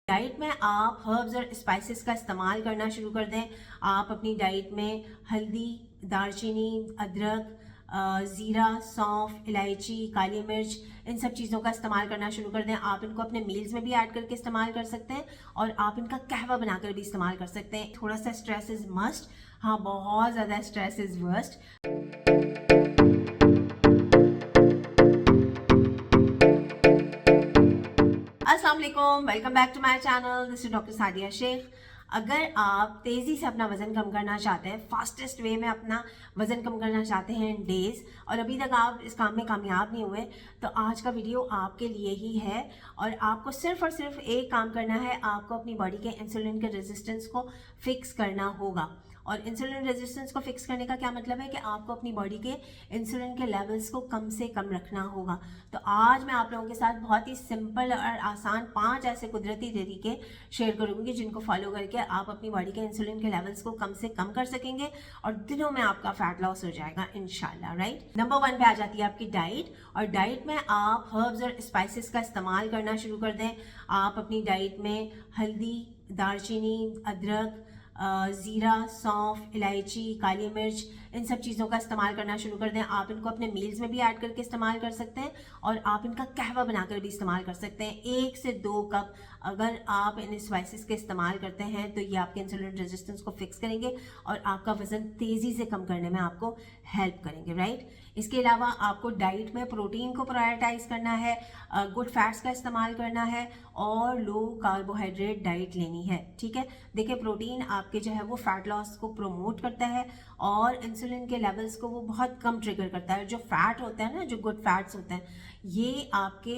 Diet में आप herbs और स्पाइसेस का इस्तेमाल करना शुरू कर दें। आप अपनी डाइट में हल्दी, दालचीनी, अदरक, ज़ीरा, सौंफ, इलायची, काली मिर्च, इन सब चीज़ों का इस्तेमाल करना शुरू कर दें। आप इनको अपने मील्स में भी ऐड करके इस्तेमाल कर सकते हैं और आप इनका कहवा बनाकर भी इस्तेमाल कर सकते हैं। थोड़ा सा स्ट्रेस इज़ मस्ट, हाँ बहुत ज़्यादा स्ट्रेस इज़ वर्स्ट। अस्सलाम वालेकुम, welcome back to my channel. This is doctor Sadia Shaikh. अगर आप तेज़ी से अपना वज़न कम करना चाहते हैं, फास्टेस्ट वे में अपना वज़न कम करना चाहते हैं इन डेज़, और अभी तक आप इस काम में कामयाब नहीं हुए, तो आज का वीडियो आपके लिए ही है। और आपको सिर्फ और सिर्फ एक काम करना है, आपको अपनी बॉडी के इंसुलिन के रेजिस्टेंस को फिक्स करना होगा। और इंसुलिन रेजिस्टेंस को फिक्स करने का क्या मतलब है कि आपको अपनी बॉडी के इंसुलिन के लेवल्स को कम से कम रखना होगा। तो आज मैं आप लोगों के साथ बहुत ही सिंपल और आसान 5 ऐसे कुदरती तरीके शेयर करूंगी जिनको फॉलो करके आप अपनी बॉडी के इंसुलिन के लेवल्स को कम से कम कर सकेंगे और दिनों में आपका फैट लॉस हो जाएगा इंशाल्लाह। राइट, नंबर 1 पे आ जाती है आपकी डाइट। और डाइट में आप हर्ब्स और स्पाइसेस का इस्तेमाल करना शुरू कर दें। आप अपनी डाइट में हल्दी, दालचीनी, अदरक, ज़ीरा, सौंफ, इलायची, काली मिर्च, इन सब चीज़ों का इस्तेमाल करना शुरू कर दें। आप इनको अपने मील्स में भी ऐड करके इस्तेमाल कर सकते हैं और आप इनका कहवा बनाकर भी इस्तेमाल कर सकते हैं। 1 से 2 कप अगर आप इन स्पाइसेस के इस्तेमाल करते हैं तो ये आपके इंसुलिन रेजिस्टेंस को फिक्स करेंगे और आपका वज़न तेज़ी से कम करने में आपको हेल्प करेंगे। राइट, इसके अलावा आपको डाइट में प्रोटीन को प्रायोरिटाइज करना है, गुड फैट्स का इस्तेमाल करना है और लो कार्बोहाइड्रेट डाइट लेनी है। ठीक है, देखिए प्रोटीन आपके जो है वो फैट लॉस को प्रोमोट करता है और इंसुलिन के लेवल्स को वो बहुत कम ट्रिगर करता है। जो फैट होता है ना, जो गुड फैट्स होते हैं, ये आपके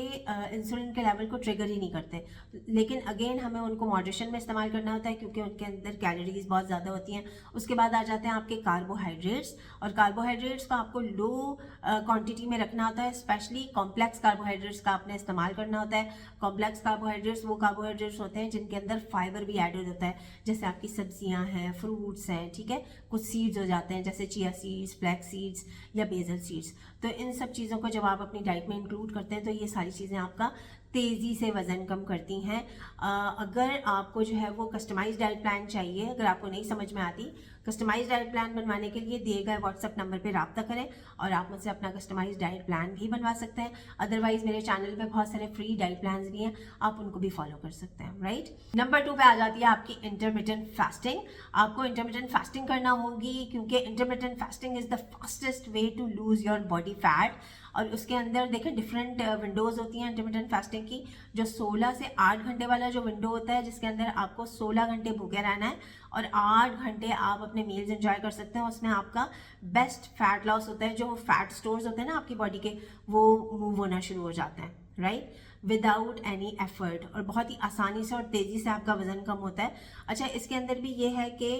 इंसुलिन के लेवल को ट्रिगर ही नहीं करते। लेकिन अगेन हमें उनको मॉडरेशन में इस्तेमाल करना होता है क्योंकि उनके अंदर कैलोरीज बहुत ज़्यादा होती हैं। उसके बाद आ जाते हैं आपके कार्बोहाइड्रेट्स, और कार्बोहाइड्रेट्स को आपको लो क्वांटिटी में रखना होता है। स्पेशली कॉम्प्लेक्स कार्बोहाइड्रेट्स का आपने इस्तेमाल करना होता है। कॉम्प्लेक्स कार्बोहाइड्रेट्स वो कार्बोहाइड्रेट्स होते हैं जिनके अंदर फाइबर भी एडेड होता है, जैसे आपकी सब्जियां हैं, फ्रूट्स हैं, ठीक है, कुछ सीड्स हो जाते हैं जैसे चिया सीड्स, फ्लैक्स सीड्स या बेसल सीड्स। तो इन सब चीज़ों को जब आप अपनी डाइट में इंक्लूड करते हैं तो ये सारी चीज़ें आपका तेज़ी से वज़न कम करती हैं। अगर आपको जो है वो कस्टमाइज्ड डाइट प्लान चाहिए, अगर आपको नहीं समझ में आती, कस्टमाइज्ड डाइट प्लान बनवाने के लिए दिए गए व्हाट्सएप नंबर पे रब्ता करें और आप मुझसे अपना कस्टमाइज्ड डाइट प्लान भी बनवा सकते हैं। अदरवाइज मेरे चैनल पे बहुत सारे फ्री डाइट प्लान्स भी हैं, आप उनको भी फॉलो कर सकते हैं। राइट, नंबर 2 पे आ जाती है आपकी इंटरमिटेंट फास्टिंग। आपको इंटरमिटेंट फास्टिंग करना होगी क्योंकि intermittent fasting is the fastest way to lose your body fat. और उसके अंदर देखें डिफरेंट विंडोज होती हैं इंटरमिटेंट फास्टिंग की। जो 16 से 8 घंटे वाला जो विंडो होता है, जिसके अंदर आपको 16 घंटे भूखे रहना है और 8 घंटे आप अपने मील्स एंजॉय कर सकते हैं, उसमें आपका बेस्ट फैट लॉस होता है। जो फैट स्टोर्स होते हैं ना आपकी बॉडी के, वो मूव होना शुरू हो जाते हैं। राइट, विदाउट एनी एफर्ट, और बहुत ही आसानी से और तेज़ी से आपका वज़न कम होता है। अच्छा, इसके अंदर भी ये है कि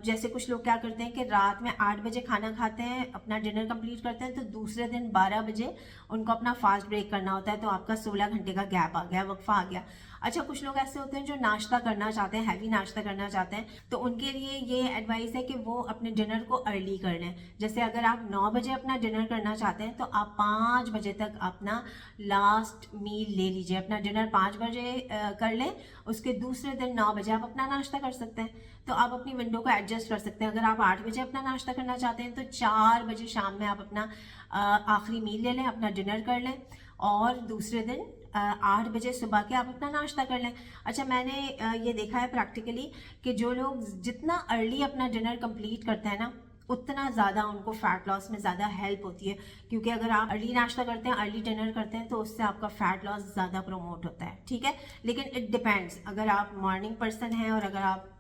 जैसे कुछ लोग क्या करते हैं कि रात में 8 बजे खाना खाते हैं, अपना डिनर कंप्लीट करते हैं, तो दूसरे दिन 12 बजे उनको अपना फास्ट ब्रेक करना होता है, तो आपका 16 घंटे का गैप आ गया, वक्फा आ गया। अच्छा, कुछ लोग ऐसे होते हैं जो नाश्ता करना चाहते हैं, हैवी नाश्ता करना चाहते हैं, तो उनके लिए ये एडवाइस है कि वो अपने डिनर को अर्ली कर लें। जैसे अगर आप 9 बजे अपना डिनर करना चाहते हैं तो आप 5 बजे तक अपना लास्ट मील ले लीजिए। अपना डिनर 5 बजे कर लें, उसके दूसरे दिन 9 बजे आप अपना नाश्ता कर सकते हैं। तो आप अपनी विंडो को एडजस्ट कर सकते हैं। अगर आप 8 बजे अपना नाश्ता करना चाहते हैं तो 4 बजे शाम में आप अपना आखिरी मील ले लें, अपना डिनर कर लें और दूसरे दिन 8 बजे सुबह के आप अपना नाश्ता कर लें। अच्छा, मैंने ये देखा है प्रैक्टिकली कि जो लोग जितना अर्ली अपना डिनर कंप्लीट करते हैं ना, उतना ज़्यादा उनको फैट लॉस में ज़्यादा हेल्प होती है। क्योंकि अगर आप अर्ली नाश्ता करते हैं, अर्ली डिनर करते हैं, तो उससे आपका फैट लॉस ज़्यादा प्रमोट होता है। ठीक है, लेकिन इट डिपेंड्स। अगर आप मॉर्निंग पर्सन हैं और अगर आप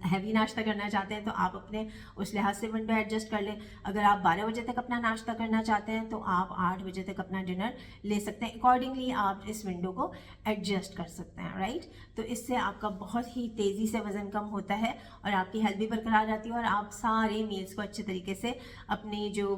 हैवी नाश्ता करना चाहते हैं तो आप अपने उस लिहाज से विंडो एडजस्ट कर लें। अगर आप 12 बजे तक अपना नाश्ता करना चाहते हैं तो आप 8 बजे तक अपना डिनर ले सकते हैं। अकॉर्डिंगली आप इस विंडो को एडजस्ट कर सकते हैं। राइट, तो इससे आपका बहुत ही तेज़ी से वज़न कम होता है और आपकी हेल्थ भी बरकरार रहती है और आप सारे मील्स को अच्छे तरीके से अपनी जो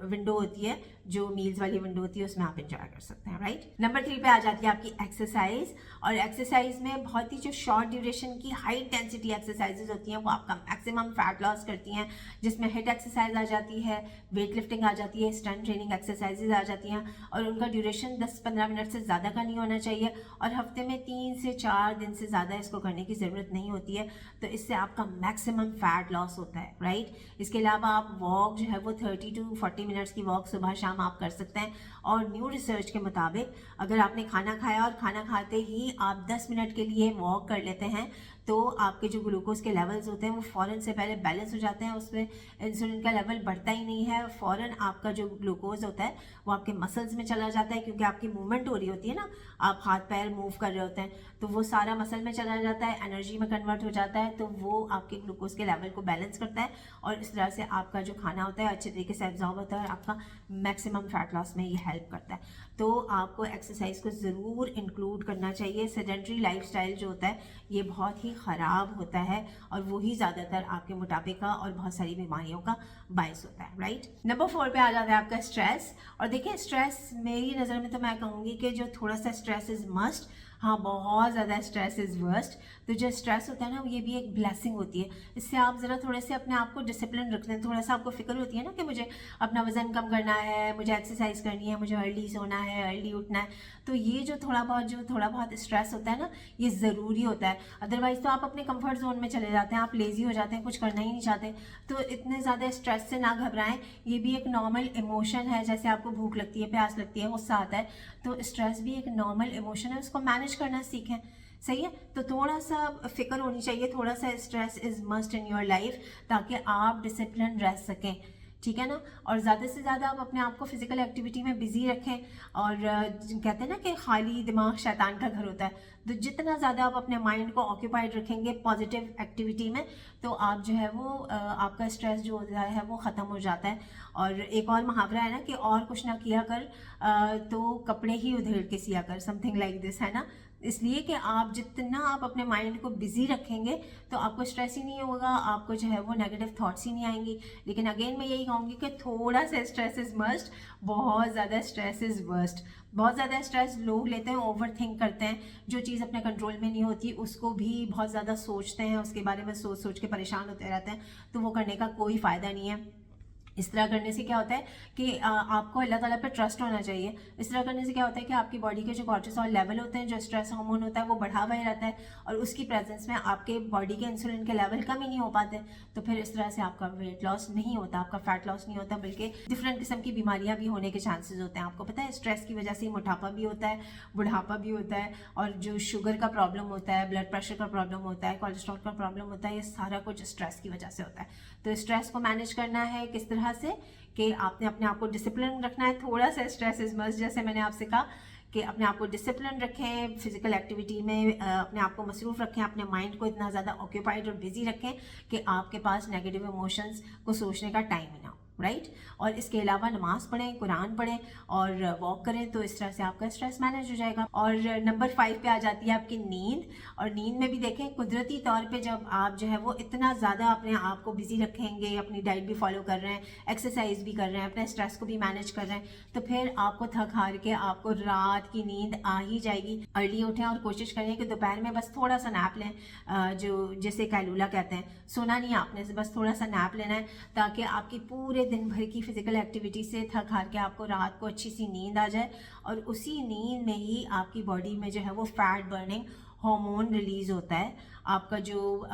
विंडो होती है, जो मील्स वाली विंडो होती है, उसमें आप इंजॉय कर सकते हैं। राइट, नंबर 3 पे आ जाती है आपकी एक्सरसाइज। और एक्सरसाइज में बहुत ही जो शॉर्ट ड्यूरेशन की हाई इंटेंसिटी एक्सरसाइज एक्सरसाइजेज होती हैं वो आपका मैक्सिमम फैट लॉस करती हैं, जिसमें हिट एक्सरसाइज आ जाती है, वेट लिफ्टिंग आ जाती है, स्ट्रेंथ ट्रेनिंग एक्सरसाइजेज आ जाती हैं, और उनका ड्यूरेशन 10-15 मिनट से ज़्यादा का नहीं होना चाहिए, और हफ्ते में 3 से 4 दिन से ज़्यादा इसको करने की ज़रूरत नहीं होती है। तो इससे आपका मैक्सिमम फैट लॉस होता है, राइट। इसके अलावा आप वॉक जो है वो 30 to 40 मिनट्स की वॉक सुबह शाम आप कर सकते हैं। और न्यू रिसर्च के मुताबिक अगर आपने खाना खाया और खाना खाते ही आप 10 मिनट के लिए वॉक कर लेते हैं तो आपके जो ग्लूकोज के लेवल्स होते हैं वो फ़ौरन से पहले बैलेंस हो जाते हैं, उसमें इंसुलिन का लेवल बढ़ता ही नहीं है, फ़ौरन आपका जो ग्लूकोज होता है वो आपके मसल्स में चला जाता है, क्योंकि आपकी मूवमेंट हो रही होती है ना, आप हाथ पैर मूव कर रहे होते हैं, तो वो सारा मसल में चला जाता है, एनर्जी में कन्वर्ट हो जाता है, तो वो आपके ग्लूकोज के लेवल को बैलेंस करता है, और इस तरह से आपका जो खाना होता है अच्छे तरीके से एब्जॉर्ब होता है और आपका मैक्सिमम फैट लॉस में ये हेल्प करता है। तो आपको एक्सरसाइज को ज़रूर इंक्लूड करना चाहिए। सेडेंटरी लाइफस्टाइल जो होता है ये बहुत ही ख़राब होता है और वही ज़्यादातर आपके मोटापे का और बहुत सारी बीमारियों का बायस होता है, राइट। नंबर 4 पे आ जाता है आपका स्ट्रेस। और देखिए स्ट्रेस मेरी नज़र में तो मैं कहूँगी कि जो थोड़ा सा स्ट्रेस इज़ मस्ट, हाँ बहुत ज़्यादा स्ट्रेस इज़ वर्स्ट। तो जो स्ट्रेस होता है ना ये भी एक ब्लेसिंग होती है, इससे आप ज़रा थोड़े से अपने आप को डिसिप्लिन रखते हैं, थोड़ा सा आपको फिक्र होती है ना कि मुझे अपना वज़न कम करना है, मुझे एक्सरसाइज करनी है, मुझे अर्ली सोना है, अर्ली उठना है। तो ये जो थोड़ा बहुत स्ट्रेस होता है ना ये ज़रूरी होता है, अदरवाइज़ तो आप अपने कंफर्ट जोन में चले जाते हैं, आप लेज़ी हो जाते हैं, कुछ करना ही नहीं चाहते। तो इतने ज़्यादा स्ट्रेस से ना घबराएं, ये भी एक नॉर्मल इमोशन है, जैसे आपको भूख लगती है, प्यास लगती है, गुस्सा आता है, तो स्ट्रेस भी एक नॉर्मल इमोशन है, उसको मैनेज करना सीखें, सही है। तो थोड़ा सा फिक्र होनी चाहिए, थोड़ा सा stress is must in your life ताकि आप डिसिप्लिन रह सकें, ठीक है ना। और ज़्यादा से ज़्यादा आप अपने आप को फिजिकल एक्टिविटी में बिजी रखें, और कहते हैं ना कि खाली दिमाग शैतान का घर होता है, तो जितना ज़्यादा आप अपने माइंड को ऑक्यूपाइड रखेंगे पॉजिटिव एक्टिविटी में तो आप जो है वो आपका स्ट्रेस जो होता है वो ख़त्म हो जाता है। और एक और मुहावरा है ना कि और कुछ ना किया कर तो कपड़े ही उधेड़ के सिया कर, समथिंग लाइक दिस, है ना। इसलिए कि आप जितना आप अपने माइंड को बिजी रखेंगे तो आपको स्ट्रेस ही नहीं होगा, आपको जो है वो नेगेटिव थॉट्स ही नहीं आएंगी। लेकिन अगेन मैं यही कहूँगी कि थोड़ा सा स्ट्रेस इज़ मस्ट, बहुत ज़्यादा स्ट्रेस इज़ वर्स्ट। बहुत ज़्यादा स्ट्रेस लोग लेते हैं, ओवर थिंक करते हैं, जो चीज़ अपने कंट्रोल में नहीं होती उसको भी बहुत ज़्यादा सोचते हैं, उसके बारे में सोच सोच के परेशान होते रहते हैं, तो वो करने का कोई फ़ायदा नहीं है। इस तरह करने से क्या होता है कि आपको अल्लाह ताला पे ट्रस्ट होना चाहिए। इस तरह करने से क्या होता है कि आपकी बॉडी के जो कॉर्टिसोल लेवल होते हैं, जो स्ट्रेस हार्मोन होता है वो बढ़ा हुआ ही रहता है, और उसकी प्रेजेंस में आपके बॉडी के इंसुलिन के लेवल कम ही नहीं हो पाते, तो फिर इस तरह से आपका वेट लॉस नहीं होता, आपका फैट लॉस नहीं होता, बल्कि डिफरेंट किस्म की बीमारियां भी होने के चांसेस होते हैं। आपको पता है स्ट्रेस की वजह से मोटापा भी होता है, बुढ़ापा भी होता है, और जो शुगर का प्रॉब्लम होता है, ब्लड प्रेशर का प्रॉब्लम होता है, कोलेस्ट्रॉल का प्रॉब्लम होता है, ये सारा कुछ स्ट्रेस की वजह से होता है। तो स्ट्रेस को मैनेज करना है किस तरह से कि आपने अपने आप को डिसिप्लिन रखना है। थोड़ा सा स्ट्रेस इज मस्ट, जैसे मैंने आपसे कहा कि अपने आप को डिसिप्लिन रखें, फिजिकल एक्टिविटी में अपने आप को मसरूफ़ रखें, अपने माइंड को इतना ज़्यादा ऑक्यूपाइड और बिजी रखें कि आपके पास नेगेटिव इमोशंस को सोचने का टाइम ही ना हो, राइट। और इसके अलावा नमाज पढ़ें, कुरान पढ़ें और वॉक करें, तो इस तरह से आपका स्ट्रेस मैनेज हो जाएगा। और नंबर 5 पे आ जाती है आपकी नींद। और नींद में भी देखें कुदरती तौर पे जब आप जो है वो इतना ज़्यादा अपने आप को बिजी रखेंगे, अपनी डाइट भी फॉलो कर रहे हैं, एक्सरसाइज भी कर रहे हैं, अपने स्ट्रेस को भी मैनेज कर रहे हैं, तो फिर आपको थक हार के आपको रात की नींद आ ही जाएगी। अर्ली उठें और कोशिश करें कि दोपहर में बस थोड़ा सा नैप लें, जो जिसे कैलूला कहते हैं, सोना नहीं आपने, बस थोड़ा सा नैप लेना है ताकि आपकी पूरे दिन भर की फिजिकल एक्टिविटी से थक हार के आपको रात को अच्छी सी नींद आ जाए, और उसी नींद में ही आपकी बॉडी में जो है वो फैट बर्निंग हार्मोन रिलीज़ होता है, आपका जो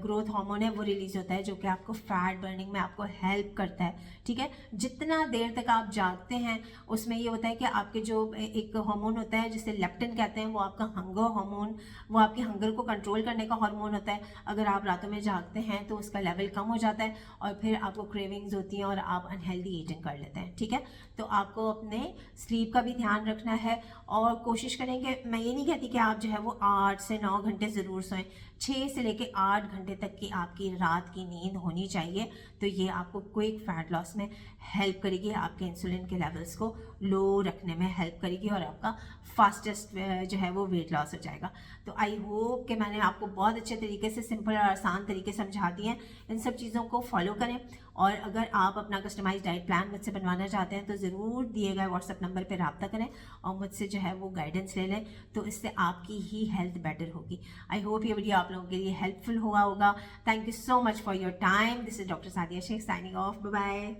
ग्रोथ हार्मोन है वो रिलीज़ होता है, जो कि आपको फैट बर्निंग में आपको हेल्प करता है, ठीक है। जितना देर तक आप जागते हैं उसमें ये होता है कि आपके जो एक हार्मोन होता है जिसे लेप्टिन कहते हैं, वो आपका हंगर हार्मोन, वो आपके हंगर को कंट्रोल करने का हार्मोन होता है। अगर आप रातों में जागते हैं तो उसका लेवल कम हो जाता है और फिर आपको क्रेविंग्स होती हैं और आप अनहेल्दी ईटिंग कर लेते हैं, ठीक है। तो आपको अपने स्लीप का भी ध्यान रखना है और कोशिश करें कि, मैं ये नहीं कहती कि आप जो है वो 8 से 9 घंटे ज़रूर सोएं, 6 से लेके 8 घंटे तक की आपकी रात की नींद होनी चाहिए। तो ये आपको क्विक फैट लॉस में हेल्प करेगी, आपके इंसुलिन के लेवल्स को लो रखने में हेल्प करेगी और आपका फास्टेस्ट जो है वो वेट लॉस हो जाएगा। तो आई होप कि मैंने आपको बहुत अच्छे तरीके से, सिंपल और आसान तरीके समझा दिए हैं। इन सब चीज़ों को फॉलो करें और अगर आप अपना कस्टमाइज डाइट प्लान मुझसे बनवाना चाहते हैं तो ज़रूर दिए गए व्हाट्सएप नंबर पर रब्ता करें और मुझसे जो है वो गाइडेंस ले लें, तो इससे आपकी ही हेल्थ बेटर होगी। आई होप ये वीडियो आप लोगों के लिए हेल्पफुल हुआ होगा। Thank you so much for your time. This is doctor Sadia Shaikh signing off. Bye bye.